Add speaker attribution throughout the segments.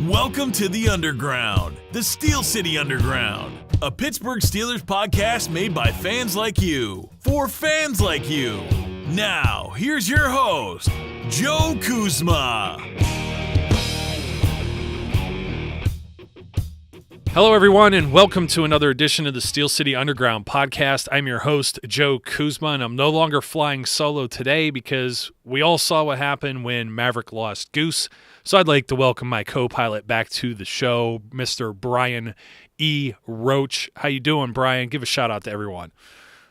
Speaker 1: Welcome to the Underground, the Steel City Underground, a Pittsburgh Steelers podcast made by fans like you, for fans like you. Now, here's your host, Joe Kuzma.
Speaker 2: Hello, everyone, and welcome to another edition of the Steel City Underground podcast. I'm your host, Joe Kuzma, and I'm no longer flying solo today because we all saw what happened when Maverick lost Goose. So I'd like to welcome my co-pilot back to the show, Mr. Brian E. Roach. How you doing, Brian? Give a shout-out to everyone.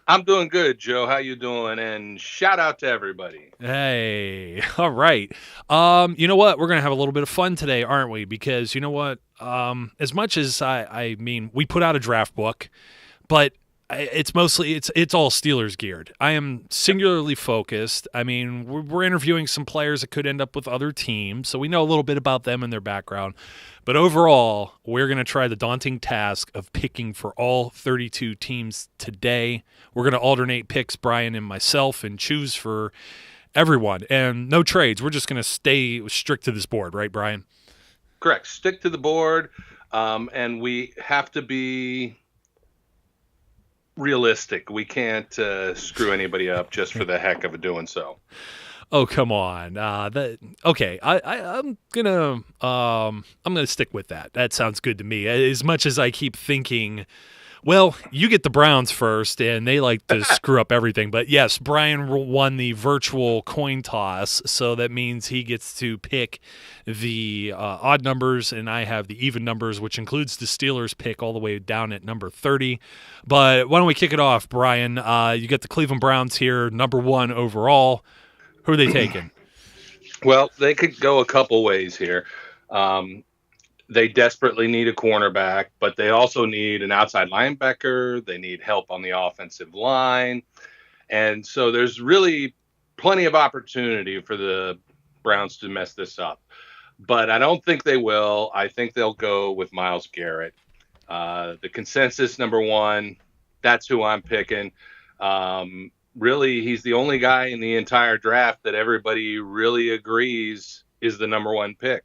Speaker 3: I'm doing good, Joe. How you doing? And shout out to everybody.
Speaker 2: Hey, all right. You know what? We're going to have a little bit of fun today, aren't we? Because you know what? As much as I mean, we put out a draft book, but it's mostly it's all Steelers geared. I am singularly focused. I mean, we're interviewing some players that could end up with other teams, so we know a little bit about them and their background. But overall, we're going to try the daunting task of picking for all 32 teams today. We're going to alternate picks, Brian and myself, and choose for everyone. And no trades. We're just going to stay strict to this board, right, Brian?
Speaker 3: Correct. Stick to the board, and we have to be realistic. We can't screw anybody up just for the heck of doing so.
Speaker 2: Oh, come on. Okay. I'm gonna stick with that. That sounds good to me. As much as I keep thinking, well, you get the Browns first, and they like to screw up everything. But yes, Brian won the virtual coin toss, so that means he gets to pick the odd numbers, and I have the even numbers, which includes the Steelers pick all the way down at number 30. But why don't we kick it off, Brian? You got the Cleveland Browns here, number 1 overall. Who are they taking?
Speaker 3: Well, they could go a couple ways here. They desperately need a cornerback, but they also need an outside linebacker. They need help on the offensive line. And so there's really plenty of opportunity for the Browns to mess this up. But I don't think they will. I think they'll go with Myles Garrett. The consensus number 1, that's who I'm picking. Really, he's the only guy in the entire draft that everybody really agrees is the number 1 pick.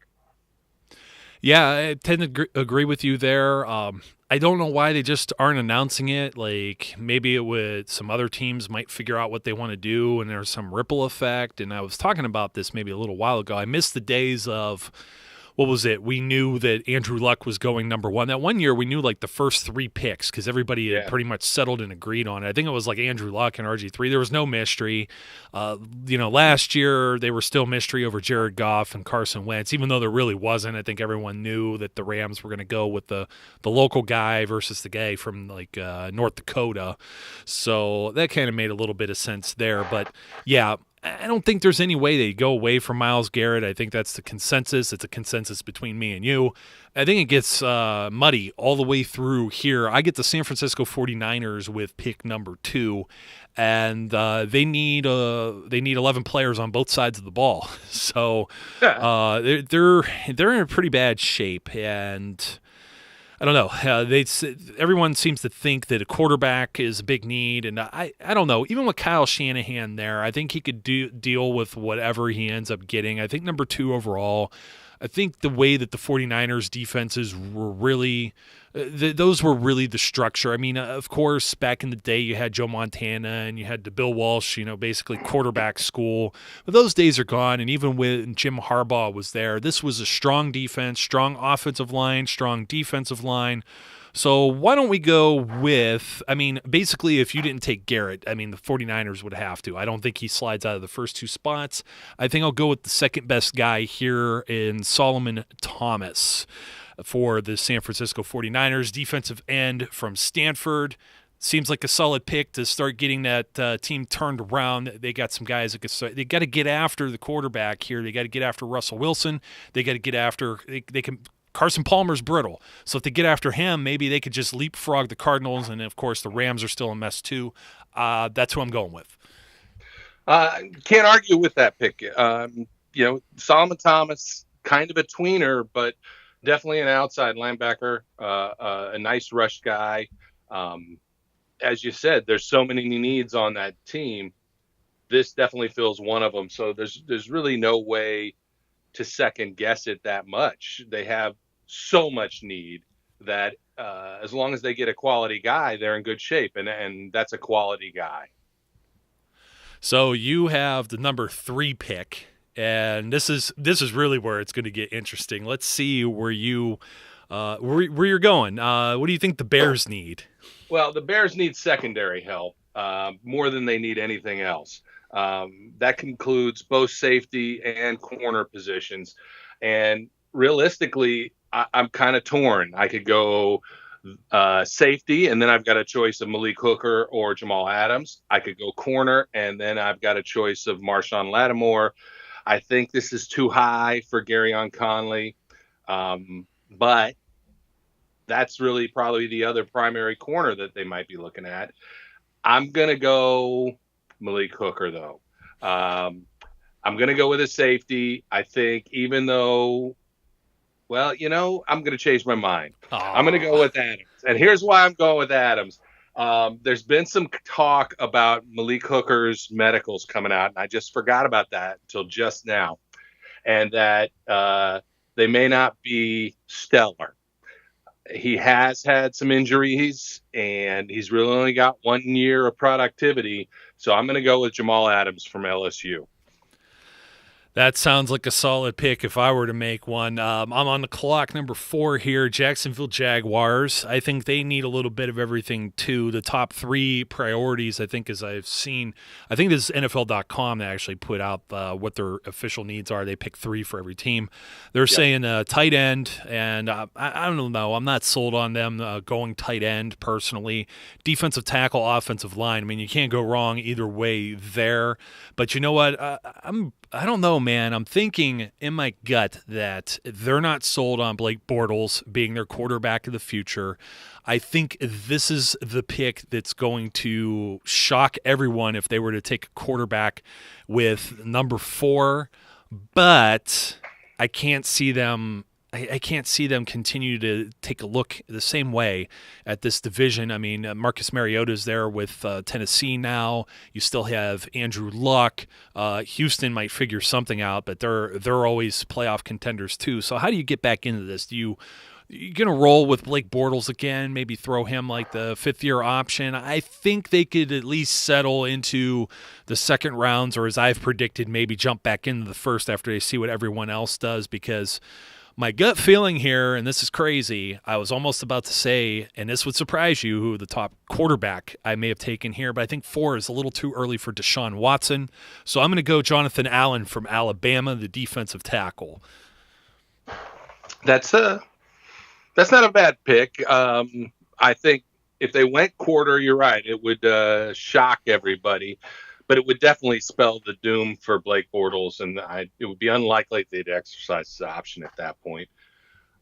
Speaker 2: Yeah, I tend to agree with you there. I don't know why they just aren't announcing it. Like, maybe it would, some other teams might figure out what they want to do, and there's some ripple effect. And I was talking about this maybe a little while ago. I missed the days of, what was it? We knew that Andrew Luck was going number 1. That one year we knew like the first 3 picks because everybody had pretty much settled and agreed on it. I think it was like Andrew Luck and RG3. There was no mystery. Last year they were still mystery over Jared Goff and Carson Wentz, even though there really wasn't. I think everyone knew that the Rams were going to go with the local guy versus the guy from like North Dakota. So that kind of made a little bit of sense there. But yeah, I don't think there's any way they go away from Myles Garrett. I think that's the consensus. It's a consensus between me and you. I think it gets muddy all the way through here. I get the San Francisco 49ers with pick number 2, and they need 11 players on both sides of the ball. So they're in a pretty bad shape, and I don't know. Everyone seems to think that a quarterback is a big need, and I don't know. Even with Kyle Shanahan there, I think he could deal with whatever he ends up getting. I think number 2 overall. I think the way that the 49ers defenses were really those were really the structure. I mean, of course, back in the day you had Joe Montana and you had the Bill Walsh, basically quarterback school. But those days are gone, and even when Jim Harbaugh was there, this was a strong defense, strong offensive line, strong defensive line. So why don't we go with, basically if you didn't take Garrett, the 49ers would have to. I don't think he slides out of the first 2 spots. I think I'll go with the second best guy here in Solomon Thomas for the San Francisco 49ers, defensive end from Stanford. Seems like a solid pick to start getting that team turned around. They got some guys that they got to get after the quarterback here. They got to get after Russell Wilson. They got to get after they can. Carson Palmer's brittle, so if they get after him, maybe they could just leapfrog the Cardinals, and of course the Rams are still a mess too. That's who I'm going with.
Speaker 3: Can't argue with that pick. Solomon Thomas, kind of a tweener, but definitely an outside linebacker, a nice rush guy. As you said, there's so many needs on that team. This definitely fills one of them. So there's really no way to second guess it that much. They have so much need that as long as they get a quality guy, they're in good shape, and that's a quality guy.
Speaker 2: So you have the number 3 pick, and this is really where it's going to get interesting. Let's see where you're going. What do you think the Bears need?
Speaker 3: Well, the Bears need secondary help more than they need anything else. That concludes both safety and corner positions. And realistically, I'm kind of torn. I could go safety, and then I've got a choice of Malik Hooker or Jamal Adams. I could go corner, and then I've got a choice of Marshawn Lattimore. I think this is too high for Garyon Conley, but that's really probably the other primary corner that they might be looking at. I'm going to go Malik Hooker, though. I'm going to go with a safety. I think even though, well, I'm going to change my mind. I'm going to go with Adams. And here's why I'm going with Adams. There's been some talk about Malik Hooker's medicals coming out, and I just forgot about that until just now, and that they may not be stellar. He has had some injuries, and he's really only got 1 year of productivity. So I'm going to go with Jamal Adams from LSU.
Speaker 2: That sounds like a solid pick if I were to make one. I'm on the clock, number 4 here, Jacksonville Jaguars. I think they need a little bit of everything, too. The top 3 priorities, I think, as I've seen, I think this is NFL.com that actually put out what their official needs are. They pick 3 for every team. They're saying tight end, and I don't know. I'm not sold on them going tight end, personally. Defensive tackle, offensive line. I mean, you can't go wrong either way there. But you know what? I don't know, man. I'm thinking in my gut that they're not sold on Blake Bortles being their quarterback of the future. I think this is the pick that's going to shock everyone if they were to take a quarterback with number 4, but I can't see them continue to take a look the same way at this division. I mean, Marcus Mariota's there with Tennessee now. You still have Andrew Luck. Houston might figure something out, but they're always playoff contenders too. So how do you get back into this? You going to roll with Blake Bortles again, maybe throw him like the 5th-year option? I think they could at least settle into the second rounds, or as I've predicted, maybe jump back into the first after they see what everyone else does, because my gut feeling here, and this is crazy, I was almost about to say, and this would surprise you, who the top quarterback I may have taken here, but I think 4 is a little too early for Deshaun Watson. So I'm going to go Jonathan Allen from Alabama, the defensive tackle.
Speaker 3: That's not a bad pick. I think if they went quarter, you're right, it would shock everybody. But it would definitely spell the doom for Blake Bortles, and it would be unlikely they'd exercise the option at that point.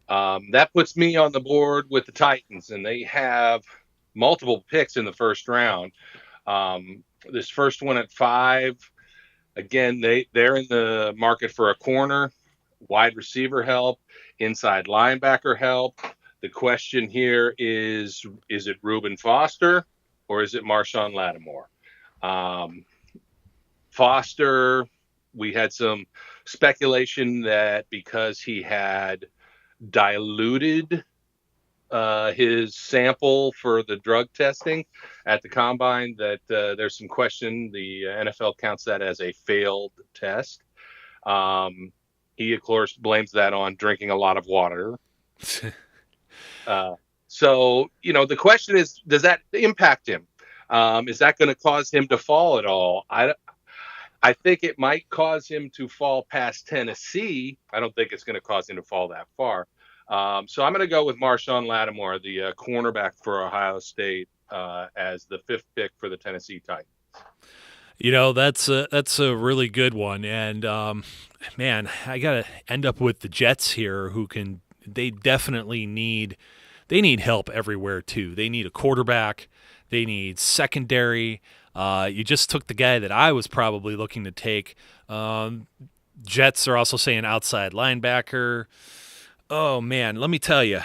Speaker 3: That puts me on the board with the Titans, and they have multiple picks in the first round. This first one at 5, again, they're in the market for a corner, wide receiver help, inside linebacker help. The question here is it Reuben Foster or is it Marshawn Lattimore? Foster, we had some speculation that because he had diluted his sample for the drug testing at the combine, that there's some question. The NFL counts that as a failed test. He, of course, blames that on drinking a lot of water. So, the question is, does that impact him? Is that going to cause him to fall at all? I think it might cause him to fall past Tennessee. I don't think it's going to cause him to fall that far. So I'm going to go with Marshawn Lattimore, the cornerback for Ohio State, as the 5th pick for the Tennessee Titans.
Speaker 2: That's a really good one. And, man, I got to end up with the Jets here, they definitely need help everywhere too. They need a quarterback. They need secondary. You just took the guy that I was probably looking to take. Jets are also saying outside linebacker. Oh, man, let me tell you.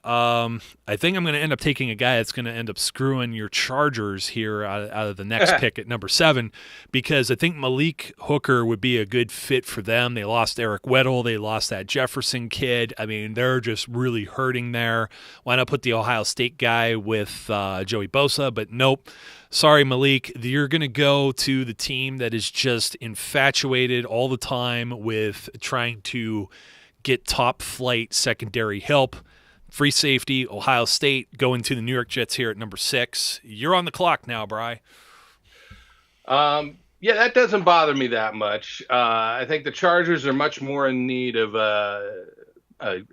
Speaker 2: I think I'm going to end up taking a guy that's going to end up screwing your Chargers here out of the next pick at number 7, because I think Malik Hooker would be a good fit for them. They lost Eric Weddle. They lost that Jefferson kid. I mean, they're just really hurting there. Why not put the Ohio State guy with Joey Bosa? But nope. Sorry, Malik. You're going to go to the team that is just infatuated all the time with trying to get top flight secondary help. Free safety, Ohio State, going to the New York Jets here at number 6. You're on the clock now, Bri.
Speaker 3: Yeah, that doesn't bother me that much. I think the Chargers are much more in need of a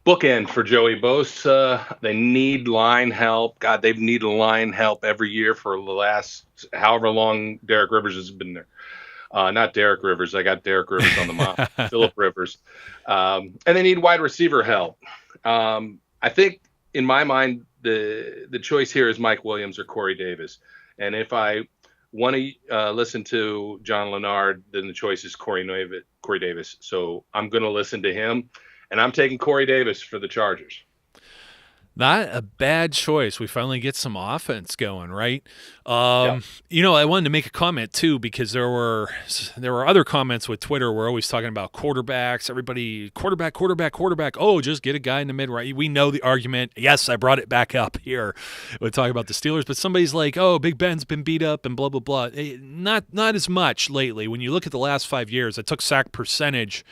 Speaker 3: bookend for Joey Bosa. They need line help. God, they've needed line help every year for the last however long Derek Rivers has been there. Not Derek Rivers. I got Derek Rivers on the mound. Phillip Rivers. And they need wide receiver help. I think, in my mind, the choice here is Mike Williams or Corey Davis. And if I want to listen to John Leonard, then the choice is Corey Davis. So I'm going to listen to him, and I'm taking Corey Davis for the Chargers.
Speaker 2: Not a bad choice. We finally get some offense going, right?
Speaker 3: Yep.
Speaker 2: You know, I wanted to make a comment too, because there were other comments with Twitter. We're always talking about quarterbacks. Everybody, quarterback. Oh, just get a guy in the mid, right? We know the argument. Yes, I brought it back up here. We're talking about the Steelers, but somebody's like, oh, Big Ben's been beat up and blah, blah, blah. Not as much lately. When you look at the last 5 years, I took sack percentage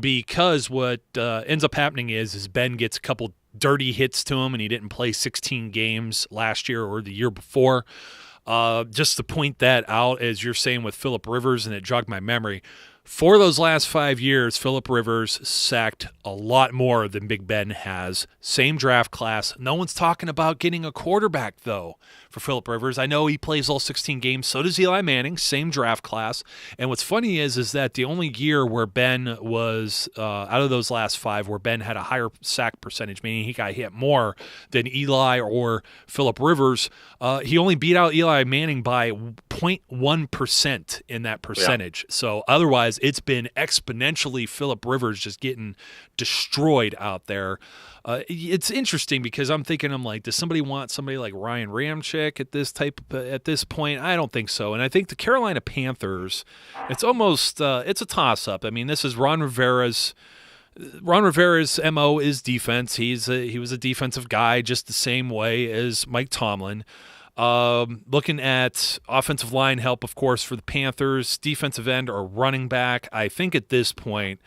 Speaker 2: because what ends up happening is Ben gets a couple dirty hits to him, and he didn't play 16 games last year or the year before. Just to point that out, as you're saying with Phillip Rivers, and it jogged my memory, for those last 5 years, Phillip Rivers sacked a lot more than Big Ben has. Same draft class. No one's talking about getting a quarterback, though, for Phillip Rivers. I know he plays all 16 games. So does Eli Manning. Same draft class. And what's funny is that the only year where Ben was, out of those last 5, where Ben had a higher sack percentage, meaning he got hit more than Eli or Phillip Rivers, he only beat out Eli Manning by 0.1% in that percentage. Yeah. So otherwise, it's been exponentially Phillip Rivers just getting destroyed out there. It's interesting because I'm like, does somebody want somebody like Ryan Ramczyk at this point? I don't think so. And I think the Carolina Panthers, it's almost it's a toss-up. I mean, this is Ron Rivera's MO is defense. He was a defensive guy just the same way as Mike Tomlin. Looking at offensive line help, of course, for the Panthers, defensive end or running back, I think at this point,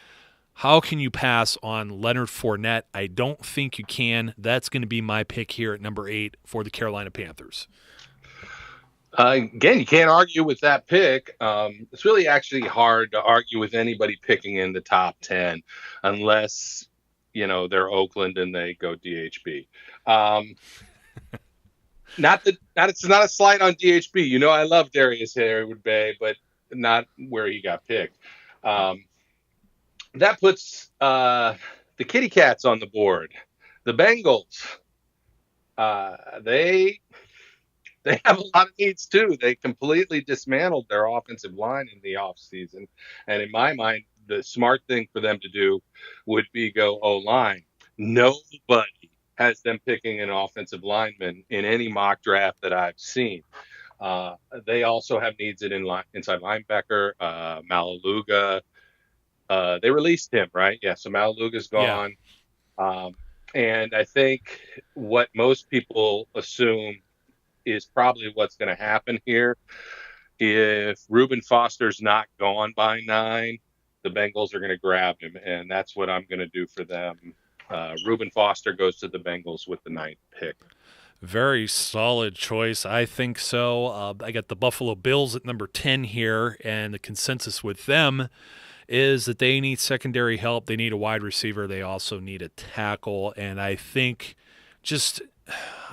Speaker 2: how can you pass on Leonard Fournette? I don't think you can. That's going to be my pick here at number 8 for the Carolina Panthers.
Speaker 3: Again, you can't argue with that pick. It's really actually hard to argue with anybody picking in the top 10 unless, they're Oakland and they go DHB. It's not a slight on DHB. I love Darius Harewood Bay, but not where he got picked. That puts the Kitty Cats on the board. The Bengals. They have a lot of needs too. They completely dismantled their offensive line in the offseason. And in my mind, the smart thing for them to do would be go O-line. Nobody has them picking an offensive lineman in any mock draft that I've seen. They also have needs at inside linebacker, Malaluga. They released him, right? Yeah, so Malaluga's gone. Yeah. And I think what most people assume is probably what's going to happen here. If Reuben Foster's not gone by 9, the Bengals are going to grab him, and that's what I'm going to do for them. Reuben Foster goes to the Bengals with the 9th pick.
Speaker 2: Very solid choice. I think so. I got the Buffalo Bills at number 10 here, and the consensus with them is that they need secondary help. They need a wide receiver. They also need a tackle. And I think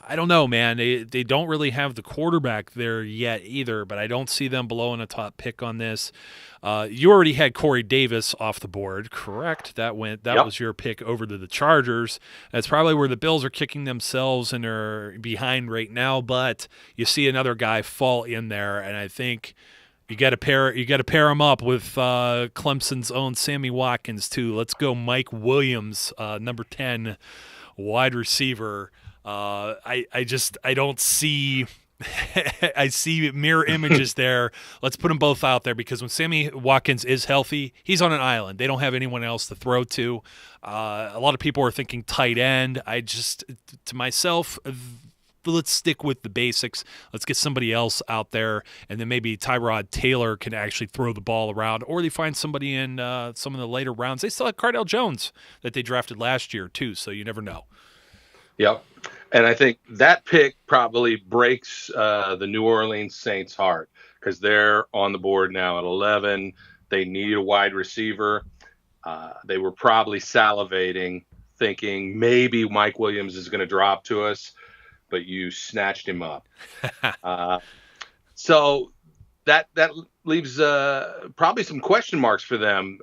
Speaker 2: I don't know, man. They don't really have the quarterback there yet either, but I don't see them blowing a top pick on this. You already had Corey Davis off the board, correct? That was your pick over to the Chargers. That's probably where the Bills are kicking themselves and are behind right now, but you see another guy fall in there, and I think You got to pair him up with Clemson's own Sammy Watkins too. Let's go, Mike Williams, number 10, wide receiver. I don't see. I see mirror images there. Let's put them both out there because when Sammy Watkins is healthy, he's on an island. They don't have anyone else to throw to. A lot of people are thinking tight end. To myself, let's stick with the basics. Let's get somebody else out there, and then maybe Tyrod Taylor can actually throw the ball around, or they find somebody in some of the later rounds. They still have Cardell Jones that they drafted last year too, so you never know.
Speaker 3: Yep. And I think that pick probably breaks the New Orleans Saints' heart because they're on the board now at 11. They need a wide receiver. They were probably salivating, thinking maybe Mike Williams is going to drop to us, but you snatched him up. So that leaves probably some question marks for them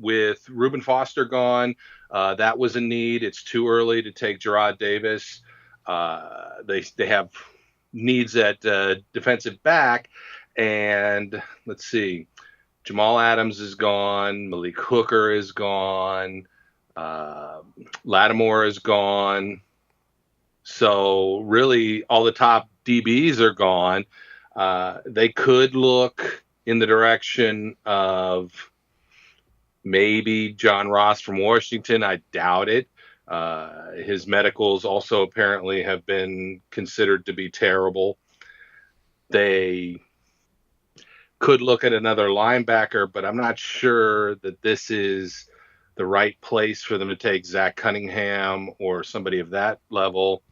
Speaker 3: with Reuben Foster gone. That was a need. It's too early to take Jarrad Davis. They have needs at defensive back, and let's see, Jamal Adams is gone. Malik Hooker is gone. Lattimore is gone. So really, all the top DBs are gone. They could look in the direction of maybe John Ross from Washington. I doubt it. His medicals also apparently have been considered to be terrible. They could look at another linebacker, but I'm not sure that this is the right place for them to take Zack Cunningham or somebody of that level.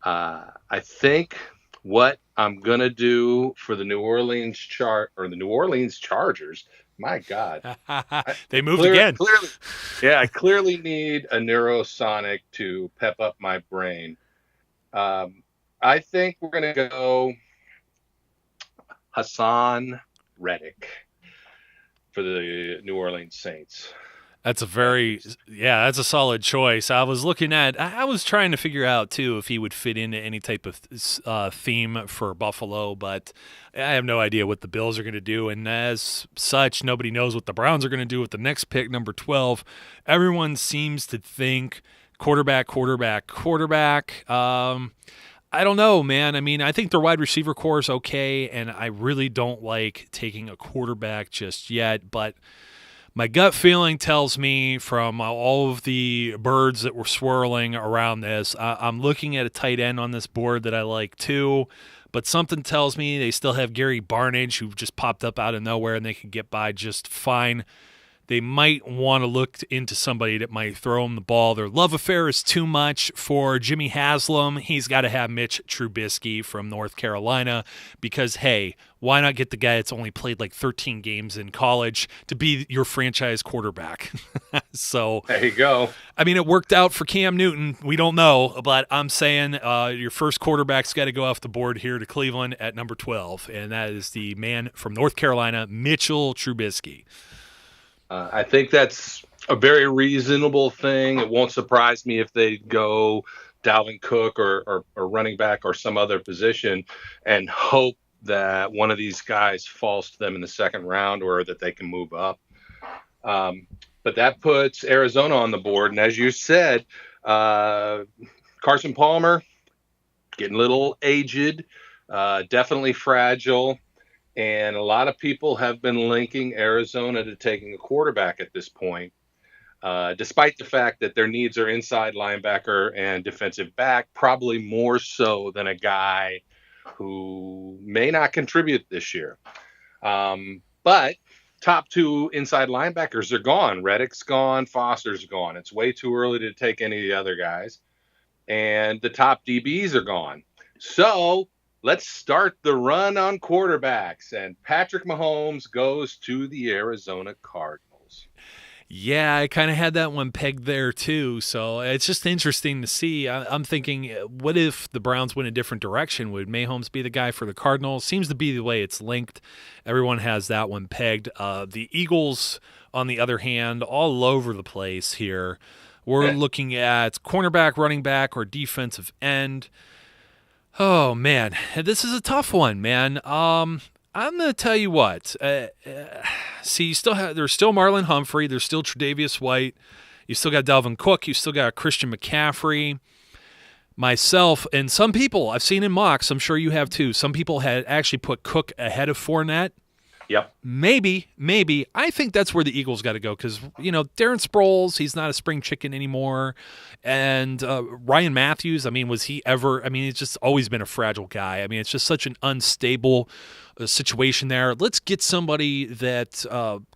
Speaker 3: I think what I'm going to do for the New Orleans Chargers, my God.
Speaker 2: They moved again.
Speaker 3: I clearly need a neurosonic to pep up my brain. I think we're going to go Hassan Reddick for the New Orleans Saints.
Speaker 2: That's a solid choice. I was trying to figure out too if he would fit into any type of theme for Buffalo, but I have no idea what the Bills are going to do. And as such, nobody knows what the Browns are going to do with the next pick, number 12. Everyone seems to think quarterback. I don't know, man. I mean, I think their wide receiver core is okay, and I really don't like taking a quarterback just yet, but my gut feeling tells me from all of the birds that were swirling around this, I'm looking at a tight end on this board that I like too, but something tells me they still have Gary Barnidge, who just popped up out of nowhere, and they can get by just fine. They might want to look into somebody that might throw them the ball. Their love affair is too much for Jimmy Haslam. He's got to have Mitch Trubisky from North Carolina because, hey, why not get the guy that's only played like 13 games in college to be your franchise quarterback? So
Speaker 3: there you go.
Speaker 2: I mean, it worked out for Cam Newton. We don't know, but I'm saying your first quarterback's got to go off the board here to Cleveland at number 12, and that is the man from North Carolina, Mitchell Trubisky.
Speaker 3: I think that's a very reasonable thing. It won't surprise me if they go Dalvin Cook or running back or some other position and hope that one of these guys falls to them in the second round or that they can move up. But that puts Arizona on the board. And as you said, Carson Palmer getting a little aged, definitely fragile. And a lot of people have been linking Arizona to taking a quarterback at this point, despite the fact that their needs are inside linebacker and defensive back, probably more so than a guy who may not contribute this year. But top two inside linebackers are gone. Reddick's gone. Foster's gone. It's way too early to take any of the other guys. And the top DBs are gone. So let's start the run on quarterbacks, and Patrick Mahomes goes to the Arizona Cardinals.
Speaker 2: Yeah, I kind of had that one pegged there too, so it's just interesting to see. I'm thinking, what if the Browns went a different direction? Would Mahomes be the guy for the Cardinals? Seems to be the way it's linked. Everyone has that one pegged. The Eagles, on the other hand, all over the place here. We're looking at cornerback, running back, or defensive end. Oh, man, this is a tough one, man. I I'm going to tell you what. See, there's still Marlon Humphrey. There's still Tre'Davious White. You still got Dalvin Cook. You still got Christian McCaffrey. Myself, and some people, I've seen in mocks, I'm sure you have too, some people had actually put Cook ahead of Fournette.
Speaker 3: Yep.
Speaker 2: Maybe. I think that's where the Eagles got to go because, Darren Sproles, he's not a spring chicken anymore. And Ryan Matthews, was he ever – he's just always been a fragile guy. It's just such an unstable situation there. Let's get somebody that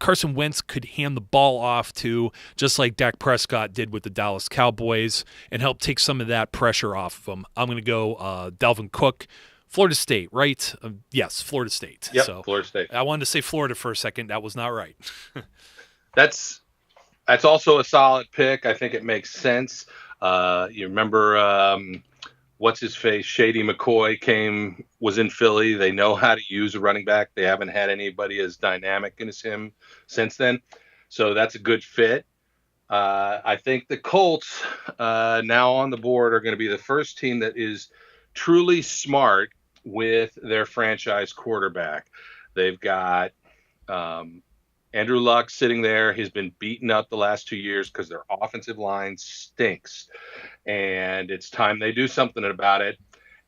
Speaker 2: Carson Wentz could hand the ball off to, just like Dak Prescott did with the Dallas Cowboys, and help take some of that pressure off of them. I'm going to go Dalvin Cook. Florida State, right? Yes, Florida State.
Speaker 3: Yep,
Speaker 2: so
Speaker 3: Florida State.
Speaker 2: I wanted to say Florida for a second. That was not right.
Speaker 3: That's also a solid pick. I think it makes sense. You remember what's his face? Shady McCoy was in Philly. They know how to use a running back. They haven't had anybody as dynamic as him since then. So that's a good fit. I think the Colts now on the board are going to be the first team that is truly smart with their franchise quarterback. They've got Andrew Luck sitting there. He's been beaten up the last 2 years because their offensive line stinks. And it's time they do something about it.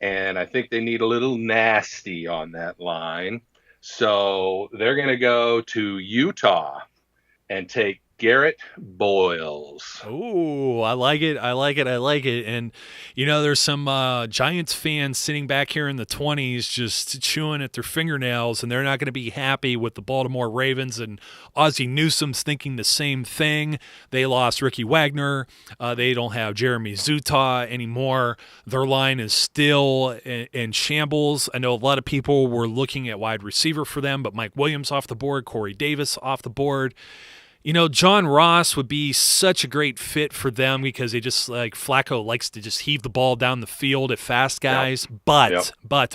Speaker 3: And I think they need a little nasty on that line. So they're going to go to Utah and take Garrett Boyles.
Speaker 2: Oh, I like it. And, there's some Giants fans sitting back here in the 20s just chewing at their fingernails, and they're not going to be happy with the Baltimore Ravens, and Ozzie Newsome's thinking the same thing. They lost Ricky Wagner. They don't have Jeremy Zutaw anymore. Their line is still in shambles. I know a lot of people were looking at wide receiver for them, but Mike Williams off the board, Corey Davis off the board. John Ross would be such a great fit for them because they just like Flacco likes to just heave the ball down the field at fast guys. Yep. But I'm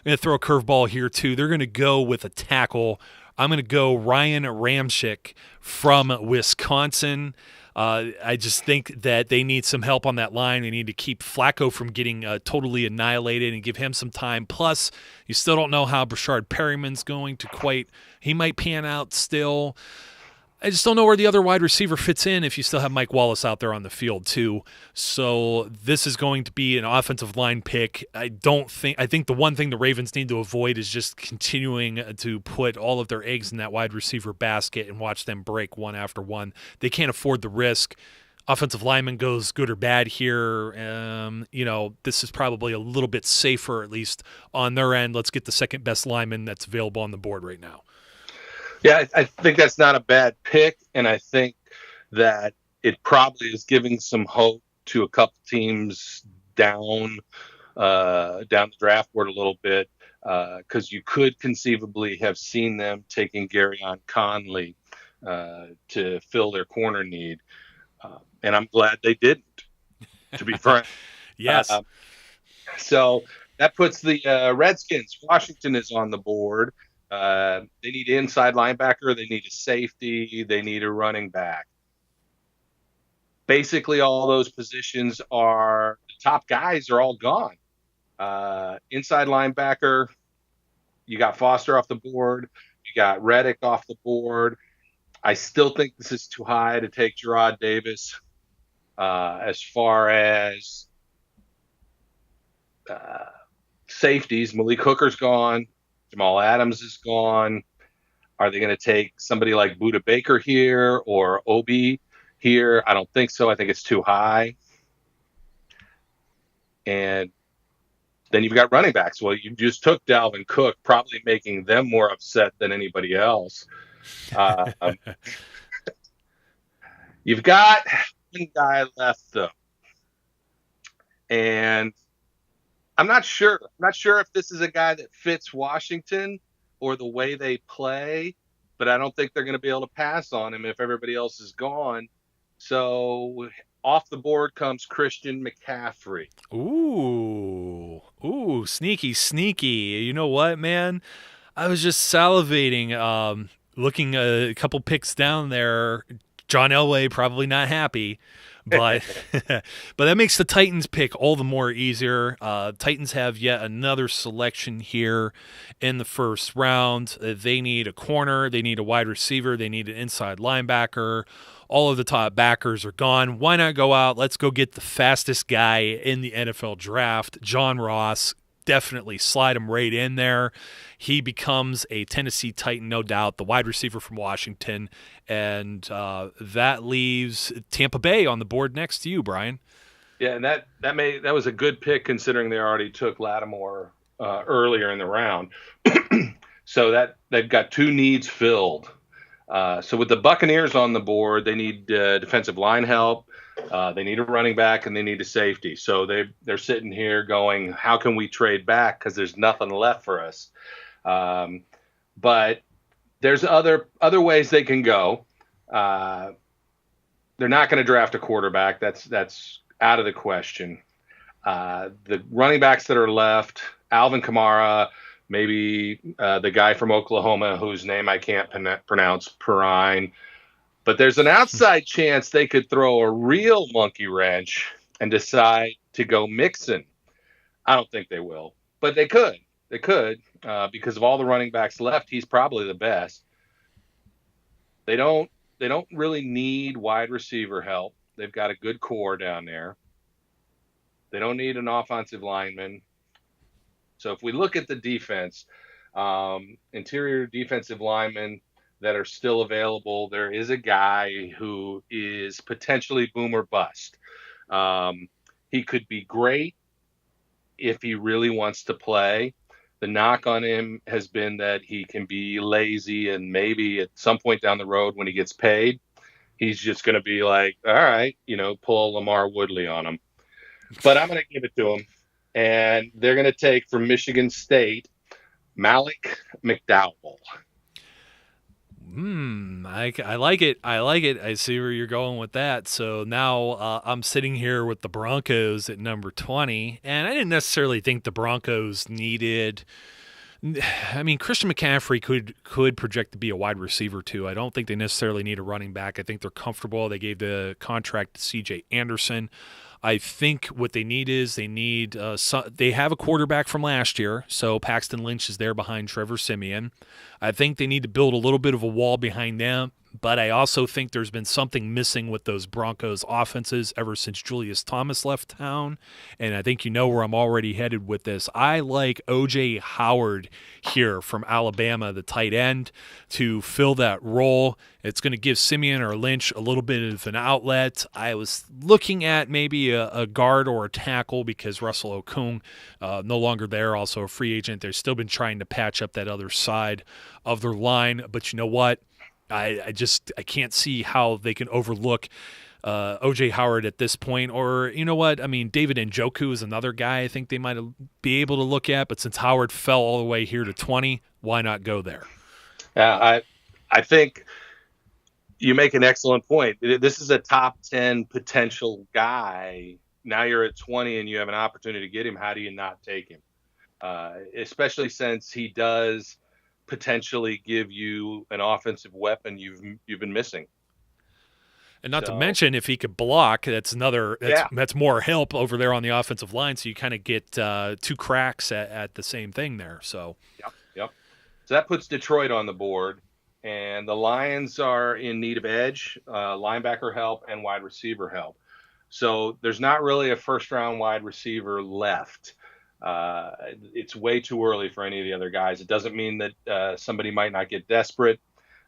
Speaker 2: going to throw a curveball here too. They're going to go with a tackle. I'm going to go Ryan Ramczyk from Wisconsin. I just think that they need some help on that line. They need to keep Flacco from getting totally annihilated and give him some time. Plus, you still don't know how Brashard Perryman's going to he might pan out still. I just don't know where the other wide receiver fits in if you still have Mike Wallace out there on the field too. So this is going to be an offensive line pick. I think the one thing the Ravens need to avoid is just continuing to put all of their eggs in that wide receiver basket and watch them break one after one. They can't afford the risk. Offensive lineman goes good or bad here. This is probably a little bit safer, at least on their end. Let's get the second best lineman that's available on the board right now.
Speaker 3: Yeah, I think that's not a bad pick, and I think that it probably is giving some hope to a couple teams down the draft board a little bit, because you could conceivably have seen them taking Garyon Conley to fill their corner need, and I'm glad they didn't, to be frank.
Speaker 2: Yes.
Speaker 3: So that puts the Redskins. Washington is on the board. They need an inside linebacker. They need a safety. They need a running back. Basically, all those positions the top guys are all gone. Inside linebacker, you got Foster off the board. You got Reddick off the board. I still think this is too high to take Gerard Davis. As far as safeties, Malik Hooker's gone. Jamal Adams is gone. Are they going to take somebody like Budda Baker here or Obi here? I don't think so. I think it's too high. And then you've got running backs. Well, you just took Dalvin Cook, probably making them more upset than anybody else. You've got one guy left, though. And I'm not sure. I'm not sure if this is a guy that fits Washington or the way they play, but I don't think they're going to be able to pass on him if everybody else is gone. So off the board comes Christian McCaffrey.
Speaker 2: Ooh, sneaky. You know what, man? I was just salivating, looking a couple picks down there, John Elway probably not happy, but but that makes the Titans pick all the more easier. Titans have yet another selection here in the first round. They need a corner, they need a wide receiver, they need an inside linebacker. All of the top backers are gone. Why not go out? Let's go get the fastest guy in the NFL draft, John Ross. Definitely slide him right in there. He becomes a Tennessee Titan, no doubt, the wide receiver from Washington. And that leaves Tampa Bay on the board next to you, Brian.
Speaker 3: Yeah, and that was a good pick considering they already took Lattimore earlier in the round. So that they've got two needs filled. So with the Buccaneers on the board, they need defensive line help. They need a running back and they need a safety. So they're sitting here going, how can we trade back? Because there's nothing left for us. But there's other ways they can go. They're not going to draft a quarterback. That's out of the question. The running backs that are left, Alvin Kamara, maybe the guy from Oklahoma whose name I can't pronounce, Perrine. But there's an outside chance they could throw a real monkey wrench and decide to go Mixon. I don't think they will, but they could. They could because of all the running backs left. He's probably the best. They don't really need wide receiver help. They've got a good core down there. They don't need an offensive lineman. So if we look at the defense, interior defensive linemen that are still available, there is a guy who is potentially boom or bust. He could be great if he really wants to play. The knock on him has been that he can be lazy and maybe at some point down the road when he gets paid, he's just going to be like, all right, pull Lamar Woodley on him. But I'm going to give it to him. And they're going to take from Michigan State, Malik McDowell.
Speaker 2: I like it. I see where you're going with that. So now I'm sitting here with the Broncos at number 20, and I didn't necessarily think the Broncos needed. I mean, Christian McCaffrey could project to be a wide receiver too. I don't think they necessarily need a running back. I think they're comfortable. They gave the contract to C.J. Anderson. I think what they need is they have a quarterback from last year, so Paxton Lynch is there behind Trevor Siemian. I think they need to build a little bit of a wall behind them, but I also think there's been something missing with those Broncos offenses ever since Julius Thomas left town, and I think you know where I'm already headed with this. I like O.J. Howard here from Alabama, the tight end, to fill that role. It's going to give Siemian or Lynch a little bit of an outlet. I was looking at maybe a guard or a tackle because Russell Okung no longer there, also a free agent. They've still been trying to patch up that other side of their line, but you know what? I can't see how they can overlook O.J. Howard at this point. Or, you know what? I mean, David Njoku is another guy I think they might be able to look at. But since Howard fell all the way here to 20, why not go there?
Speaker 3: I think you make an excellent point. This is a top 10 potential guy. Now you're at 20 and you have an opportunity to get him. How do you not take him? Especially since he does potentially give you an offensive weapon you've been missing.
Speaker 2: And not to mention, if he could block, that's more help over there on the offensive line. So you kind of get two cracks at the same thing there. So
Speaker 3: Yep. So that puts Detroit on the board, and the Lions are in need of edge, linebacker help, and wide receiver help. So there's not really a first-round wide receiver left. It's way too early for any of the other guys. It doesn't mean that somebody might not get desperate,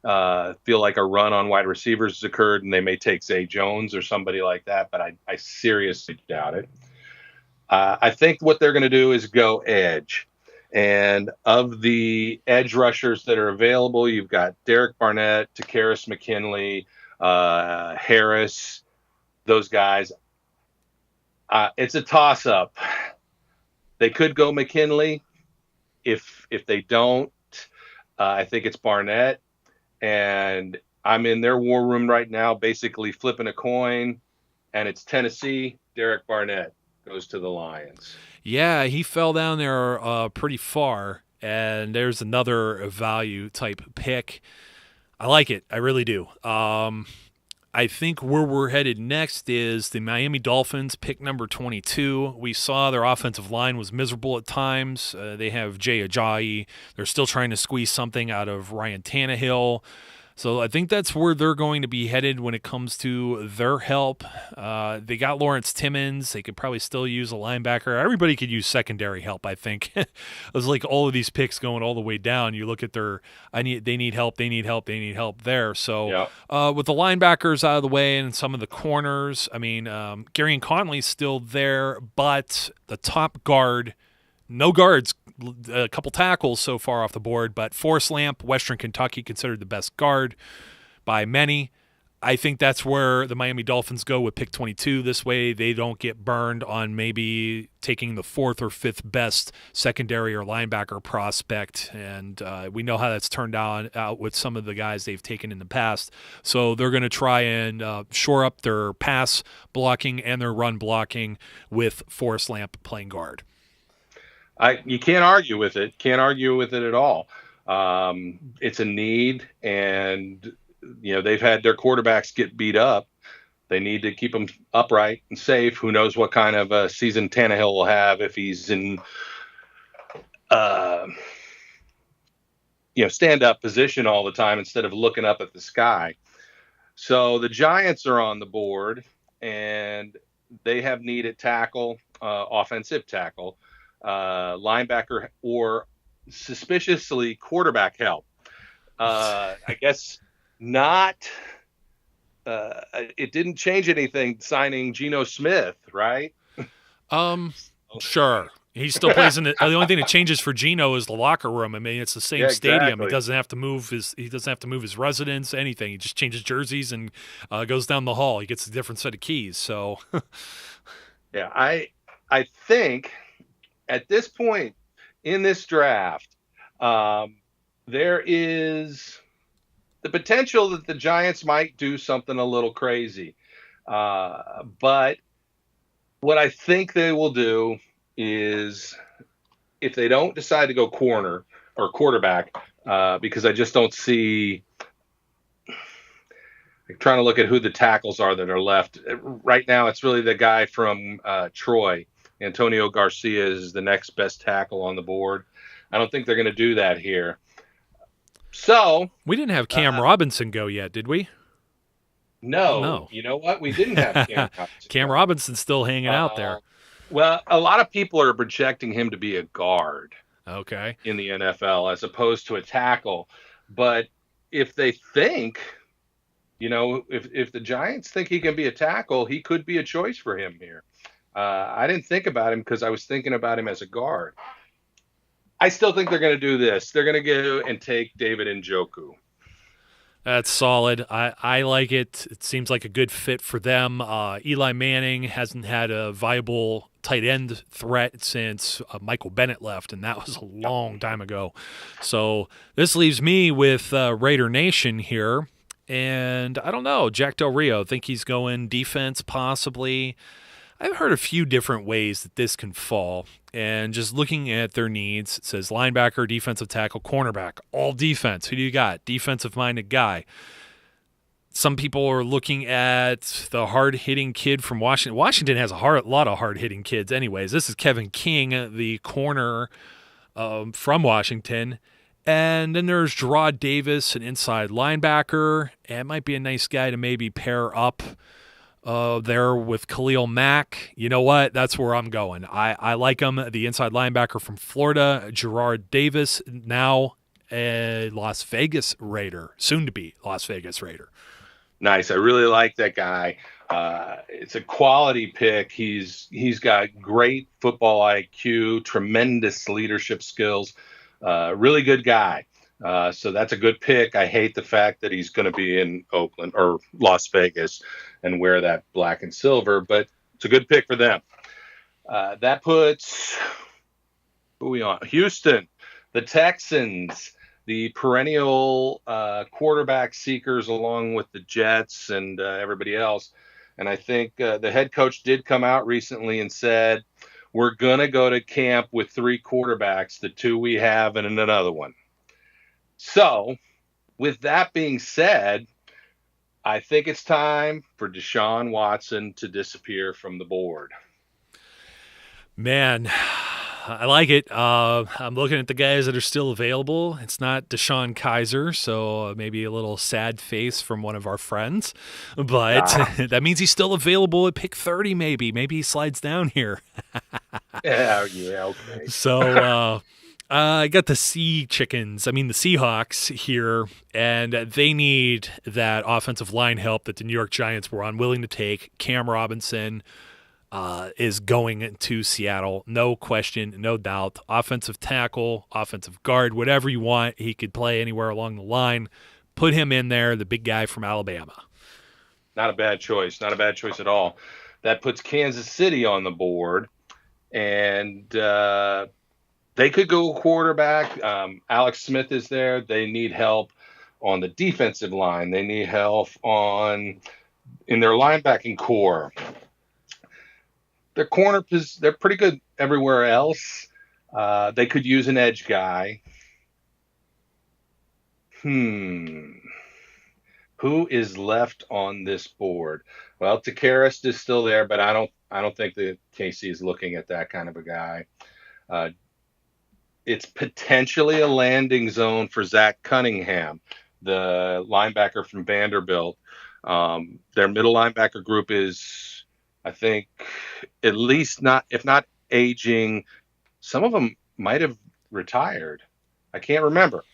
Speaker 3: feel like a run on wide receivers has occurred and they may take Zay Jones or somebody like that, but I seriously doubt it. I think what they're going to do is go edge. And of the edge rushers that are available, you've got Derek Barnett, Takaris McKinley, Harris, those guys. It's a toss-up. They could go McKinley. If they don't, I think it's Barnett. And I'm in their war room right now, basically flipping a coin. And it's Tennessee. Derek Barnett goes to the Lions.
Speaker 2: Yeah, he fell down there pretty far. And there's another value type pick. I like it. I really do. I think where we're headed next is the Miami Dolphins, pick number 22. We saw their offensive line was miserable at times. They have Jay Ajayi. They're still trying to squeeze something out of Ryan Tannehill. So I think that's where they're going to be headed when it comes to their help. They got Lawrence Timmons. They could probably still use a linebacker. Everybody could use secondary help, I think. It was like all of these picks going all the way down. You look at they need help there. So with the linebackers out of the way and some of the corners, I mean, Gary and Conley's still there, but the top guard, no guards, a couple tackles so far off the board, but Forrest Lamp, Western Kentucky, considered the best guard by many. I think that's where the Miami Dolphins go with pick 22. This way they don't get burned on maybe taking the 4th or 5th best secondary or linebacker prospect, and we know how that's turned out with some of the guys they've taken in the past. So they're going to try and shore up their pass blocking and their run blocking with Forrest Lamp playing guard.
Speaker 3: You can't argue with it. Can't argue with it at all. It's a need, and they've had their quarterbacks get beat up. They need to keep them upright and safe. Who knows what kind of a season Tannehill will have if he's in stand-up position all the time instead of looking up at the sky. So the Giants are on the board, and they have needed tackle, offensive tackle, linebacker, or suspiciously quarterback help. I guess not. It didn't change anything signing Geno Smith, right?
Speaker 2: Sure. He still plays in the only thing that changes for Geno is the locker room. I mean, it's the same stadium. He doesn't have to move his residence, anything. He just changes jerseys and goes down the hall. He gets a different set of keys. So
Speaker 3: yeah, I think at this point in this draft, there is the potential that the Giants might do something a little crazy. But what I think they will do is, if they don't decide to go corner or quarterback, because I just don't see, I'm trying to look at who the tackles are that are left. Right now, it's really the guy from Troy. Antonio Garcia is the next best tackle on the board. I don't think they're going to do that here. So
Speaker 2: we didn't have Cam Robinson go yet, did we?
Speaker 3: No. You know what? We didn't have Cam Robinson.
Speaker 2: Cam Robinson's still hanging out there.
Speaker 3: Well, a lot of people are projecting him to be a guard.
Speaker 2: Okay.
Speaker 3: In the NFL as opposed to a tackle. But if they think, if the Giants think he can be a tackle, he could be a choice for him here. I didn't think about him because I was thinking about him as a guard. I still think they're going to do this. They're going to go and take David Njoku.
Speaker 2: That's solid. I like it. It seems like a good fit for them. Eli Manning hasn't had a viable tight end threat since Michael Bennett left, and that was a long time ago. So this leaves me with Raider Nation here. And I don't know, Jack Del Rio, think he's going defense possibly. I've heard a few different ways that this can fall, and just looking at their needs, it says linebacker, defensive tackle, cornerback, all defense. Who do you got? Defensive-minded guy. Some people are looking at the hard-hitting kid from Washington. Washington has a lot of hard-hitting kids anyways. This is Kevin King, the corner from Washington. And then there's Gerard Davis, an inside linebacker. And it might be a nice guy to maybe pair up there with Khalil Mack. You know what? That's where I'm going. I like him, the inside linebacker from Florida, Gerard Davis, now a Las Vegas Raider, soon to be Las Vegas Raider.
Speaker 3: Nice. I really like that guy. It's a quality pick. He's got great football IQ, tremendous leadership skills, really good guy. So that's a good pick. I hate the fact that he's going to be in Oakland or Las Vegas and wear that black and silver, but it's a good pick for them. That puts who are we on? Houston, the Texans, the perennial quarterback seekers, along with the Jets and everybody else. And I think the head coach did come out recently and said, we're going to go to camp with 3 quarterbacks, the 2 we have and another one. So with that being said, I think it's time for Deshaun Watson to disappear from the board.
Speaker 2: Man, I like it. I'm looking at the guys that are still available. It's not Deshaun Kaiser, so maybe a little sad face from one of our friends. But that means he's still available at pick 30 maybe. Maybe he slides down here.
Speaker 3: Yeah, okay.
Speaker 2: So I got the Seahawks here, and they need that offensive line help that the New York Giants were unwilling to take. Cam Robinson is going to Seattle. No question, no doubt. Offensive tackle, offensive guard, whatever you want. He could play anywhere along the line. Put him in there, the big guy from Alabama.
Speaker 3: Not a bad choice. Not a bad choice at all. That puts Kansas City on the board, and they could go quarterback. Alex Smith is there. They need help on the defensive line. They need help in their linebacking core. Their corner, they're pretty good everywhere else. They could use an edge guy. Who is left on this board? Well, Takaris is still there, but I don't think that KC is looking at that kind of a guy. It's potentially a landing zone for Zack Cunningham, the linebacker from Vanderbilt. Their middle linebacker group is, I think, at least not, if not aging, some of them might have retired. I can't remember.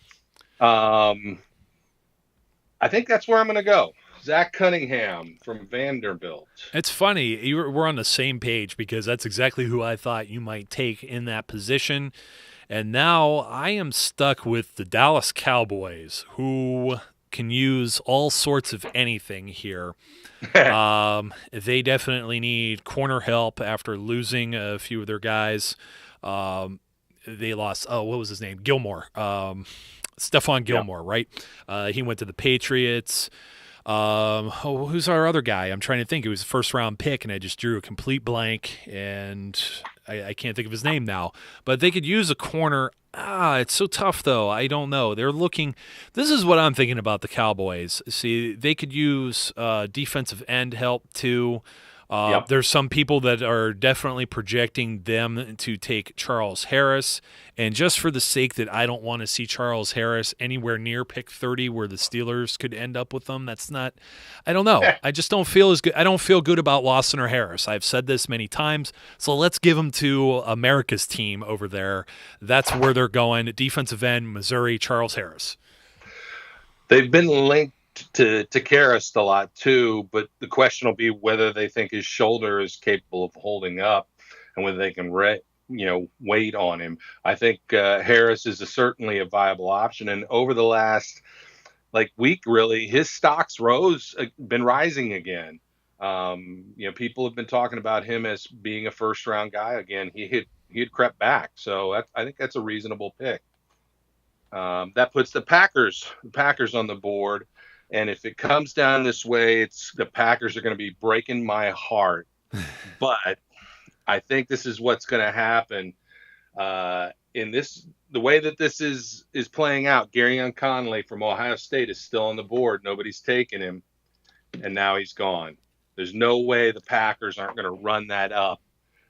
Speaker 3: I think that's where I'm going to go. Zack Cunningham from Vanderbilt.
Speaker 2: It's funny. We're on the same page because that's exactly who I thought you might take in that position. And now I am stuck with the Dallas Cowboys, who can use all sorts of anything here. They definitely need corner help after losing a few of their guys. They lost, what was his name? Gilmore. Stephon Gilmore, right? He went to the Patriots. Who's our other guy? I'm trying to think. It was a first-round pick, and I just drew a complete blank, and I can't think of his name now. But they could use a corner. It's so tough, though. I don't know. They're looking – this is what I'm thinking about the Cowboys. See, they could use defensive end help, too. There's some people that are definitely projecting them to take Charles Harris. And just for the sake that I don't want to see Charles Harris anywhere near pick 30 where the Steelers could end up with them, that's not – I don't know. I just don't feel as good. I don't feel good about Lawson or Harris. I've said this many times. So let's give them to America's team over there. That's where they're going. Defensive end, Missouri, Charles Harris.
Speaker 3: They've been linked to Karras a lot too, but the question will be whether they think his shoulder is capable of holding up and whether they can wait on him. I think Harris is certainly a viable option, and over the last week, really, his stocks been rising again. People have been talking about him as being a first round guy again. He had crept back, so I think that's a reasonable pick. That puts the Packers on the board. And if it comes down this way, the Packers are going to be breaking my heart. But I think this is what's going to happen. The way that this is playing out, Garyon Conley from Ohio State is still on the board. Nobody's taken him, and now he's gone. There's no way the Packers aren't going to run that up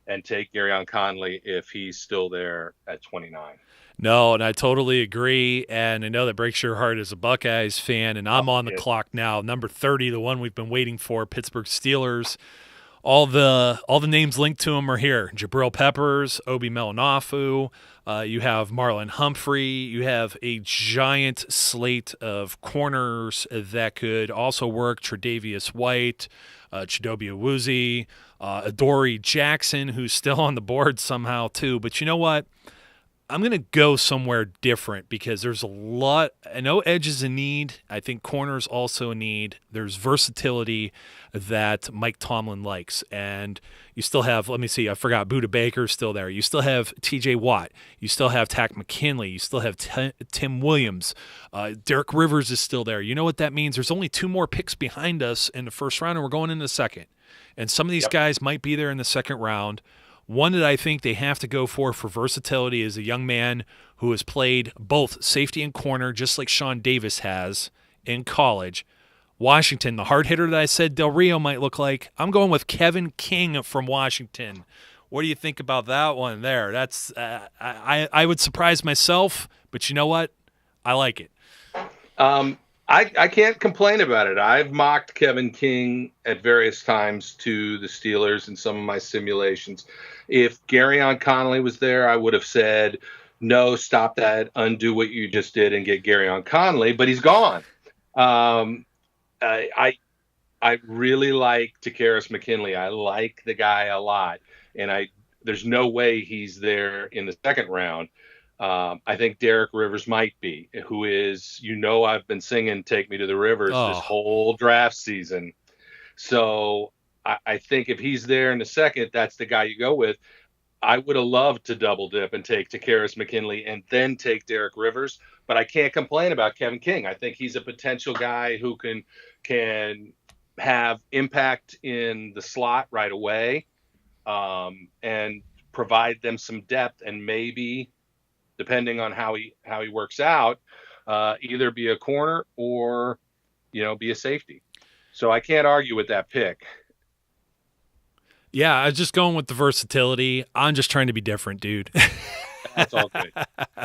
Speaker 3: and take Garyon Conley if he's still there at 29.
Speaker 2: No, and I totally agree, and I know that breaks your heart as a Buckeyes fan, and I'm on the clock now. Number 30, the one we've been waiting for, Pittsburgh Steelers. All the names linked to them are here. Jabril Peppers, Obi Melinafu, you have Marlon Humphrey. You have a giant slate of corners that could also work. Tre'Davious White, Chidobe Awuzie, Adoree Jackson, who's still on the board somehow too. But you know what? I'm going to go somewhere different because there's a lot. I know edge is a need. I think corners also a need. There's versatility that Mike Tomlin likes. And you still have, let me see, I forgot, Budda Baker's still there. You still have TJ Watt. You still have Takk McKinley. You still have Tim Williams. Derek Rivers is still there. You know what that means? There's only 2 more picks behind us in the first round, and we're going in the second. And some of these guys might be there in the second round. One that I think they have to go for versatility is a young man who has played both safety and corner, just like Sean Davis has in college. Washington, the hard hitter that I said Del Rio might look like, I'm going with Kevin King from Washington. What do you think about that one there? That's I would surprise myself, but you know what? I like it.
Speaker 3: I can't complain about it. I've mocked Kevin King at various times to the Steelers in some of my simulations. If Garyon Conley was there, I would have said, no, stop that, undo what you just did and get Garyon Conley, but he's gone. I really like Takaris McKinley. I like the guy a lot, and there's no way he's there in the second round. I think Derek Rivers might be, who is, I've been singing Take Me to the Rivers this whole draft season. So I think if he's there in the second, that's the guy you go with. I would have loved to double dip and take Takaris McKinley and then take Derek Rivers, but I can't complain about Kevin King. I think he's a potential guy who can have impact in the slot right away, and provide them some depth, and maybe, depending on how he works out, either be a corner or, be a safety. So I can't argue with that pick.
Speaker 2: Yeah, I was just going with the versatility. I'm just trying to be different, dude.
Speaker 3: That's all good.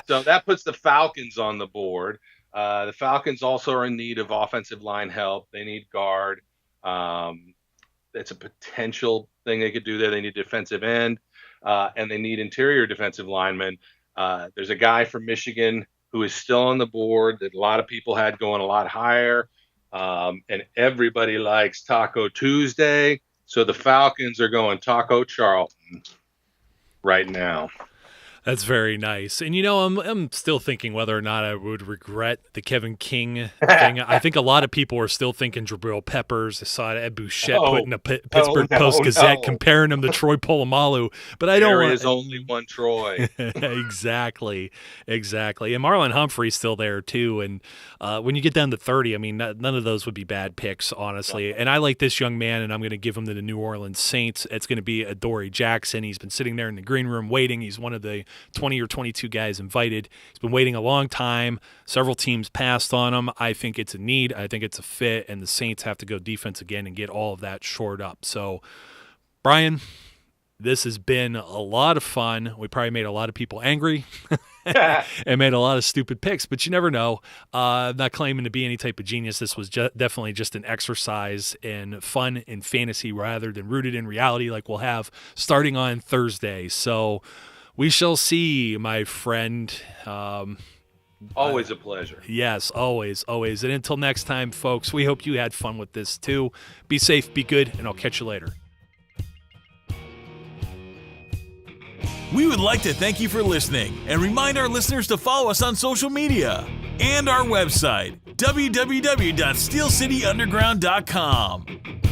Speaker 3: So that puts the Falcons on the board. The Falcons also are in need of offensive line help. They need guard. It's a potential thing they could do there. They need defensive end, and they need interior defensive linemen. There's a guy from Michigan who is still on the board that a lot of people had going a lot higher, and everybody likes Taco Tuesday. So the Falcons are going Taco Charlton right now.
Speaker 2: That's very nice. And, I'm still thinking whether or not I would regret the Kevin King thing. I think a lot of people are still thinking Jabril Peppers. I saw Ed Bouchette put in a Pittsburgh Post-Gazette comparing him to Troy Polamalu. But I don't want...
Speaker 3: There is only one Troy.
Speaker 2: Exactly. And Marlon Humphrey's still there, too. And when you get down to 30, I mean, none of those would be bad picks, honestly. Yeah. And I like this young man, and I'm going to give him to the New Orleans Saints. It's going to be Adoree Jackson. He's been sitting there in the green room waiting. He's one of the 20 or 22 guys invited. He's been waiting a long time. Several teams passed on him. I think it's a need. I think it's a fit, and the Saints have to go defense again and get all of that shored up. So, Brian, this has been a lot of fun. We probably made a lot of people angry and made a lot of stupid picks, but you never know. I'm not claiming to be any type of genius. This was definitely just an exercise in fun and fantasy rather than rooted in reality like we'll have starting on Thursday. So, we shall see, my friend.
Speaker 3: Always a pleasure.
Speaker 2: Yes, always. And until next time, folks, we hope you had fun with this too. Be safe, be good, and I'll catch you later.
Speaker 1: We would like to thank you for listening and remind our listeners to follow us on social media and our website, www.steelcityunderground.com.